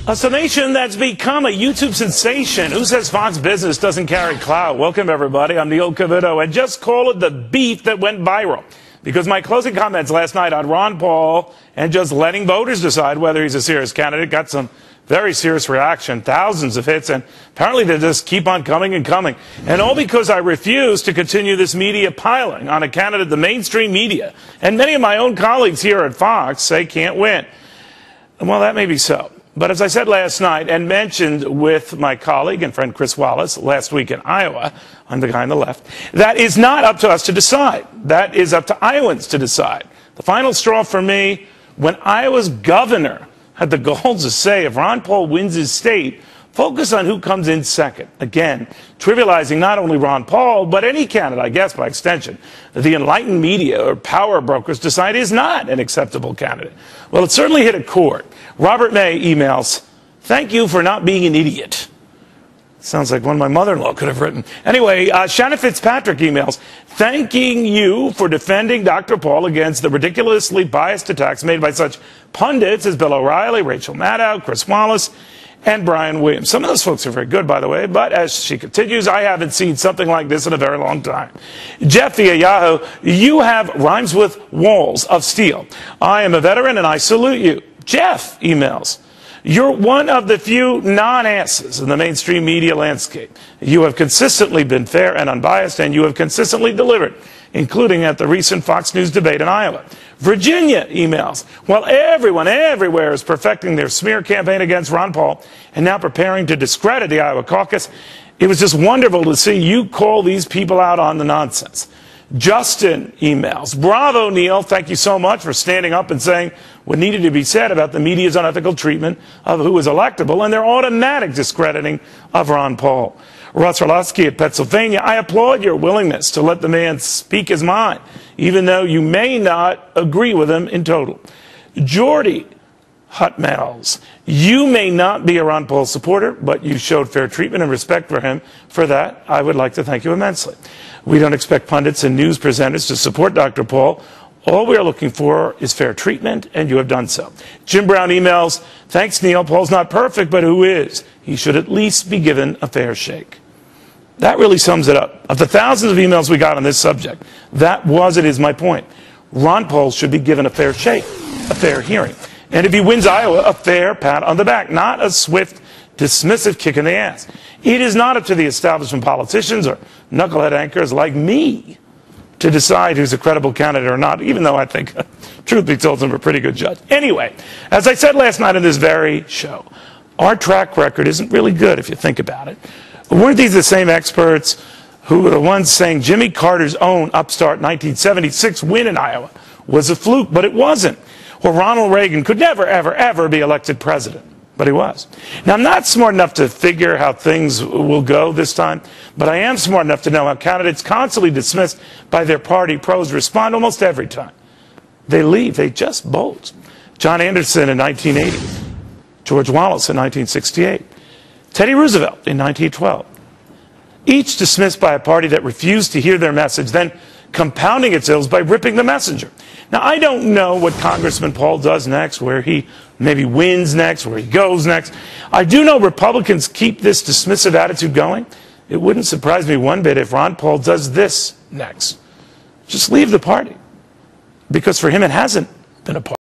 A summation that's become a YouTube sensation. Who says Fox Business doesn't carry clout? Welcome, everybody. I'm Neil Cavuto, and just call it the beef that went viral. Because my closing comments last night on Ron Paul and just letting voters decide whether he's a serious candidate got some very serious reaction, thousands of hits, and apparently they just keep on coming and coming. And all because I refuse to continue this media piling on a candidate the mainstream media and many of my own colleagues here at Fox say can't win. Well, that may be so. But as I said last night and mentioned with my colleague and friend Chris Wallace last week in Iowa, I'm the guy on the left, that is not up to us to decide. That is up to Iowans to decide. The final straw for me, when Iowa's governor had the gall to say if Ron Paul wins his state, focus on who comes in second. Again, trivializing not only Ron Paul, but any candidate, I guess, by extension, the enlightened media or power brokers decide is not an acceptable candidate. Well, it certainly hit a chord. Robert May emails, "Thank you for not being an idiot." Sounds like one my mother-in-law could have written. Anyway, Shannon Fitzpatrick emails, "Thanking you for defending Dr. Paul against the ridiculously biased attacks made by such pundits as Bill O'Reilly, Rachel Maddow, Chris Wallace, and Brian Williams." Some of those folks are very good, by the way, but as she continues, I haven't seen something like this in a very long time. Jeff via Yahoo, "You have rhymes with walls of steel. I am a veteran and I salute you." Jeff emails, "You're one of the few non-asses in the mainstream media landscape. You have consistently been fair and unbiased, and you have consistently delivered, including at the recent Fox News debate in Iowa." Virginia emails, "While everyone everywhere is perfecting their smear campaign against Ron Paul and now preparing to discredit the Iowa caucus, it was just wonderful to see you call these people out on the nonsense." Justin emails, "Bravo, Neil. Thank you so much for standing up and saying what needed to be said about the media's unethical treatment of who is electable and their automatic discrediting of Ron Paul." Russ Orlowski at Pennsylvania, "I applaud your willingness to let the man speak his mind, even though you may not agree with him in total." Jordy Hutmels, "You may not be a Ron Paul supporter, but you showed fair treatment and respect for him. For that, I would like to thank you immensely. We don't expect pundits and news presenters to support Dr. Paul. All we are looking for is fair treatment, and you have done so." Jim Brown emails, "Thanks, Neil. Paul's not perfect, but who is? He should at least be given a fair shake." That really sums it up. Of the thousands of emails we got on this subject, that was and is my point. Ron Paul should be given a fair shake, a fair hearing. And if he wins Iowa, a fair pat on the back, not a swift, dismissive kick in the ass. It is not up to the establishment politicians or knucklehead anchors like me to decide who's a credible candidate or not, even though I think, truth be told, I'm a pretty good judge. Anyway, as I said last night on this very show, our track record isn't really good if you think about it. Weren't these the same experts who were the ones saying Jimmy Carter's own upstart 1976 win in Iowa was a fluke, but it wasn't? Or Ronald Reagan could never, ever, ever be elected president, but he was. Now, I'm not smart enough to figure how things will go this time, but I am smart enough to know how candidates constantly dismissed by their party pros respond almost every time. They leave. They just bolt. John Anderson in 1980, George Wallace in 1968, Teddy Roosevelt in 1912, each dismissed by a party that refused to hear their message, then compounding its ills by ripping the messenger. Now, I don't know what Congressman Paul does next, where he maybe wins next, where he goes next. I do know Republicans keep this dismissive attitude going. It wouldn't surprise me one bit if Ron Paul does this next. Just leave the party. Because for him, it hasn't been a party.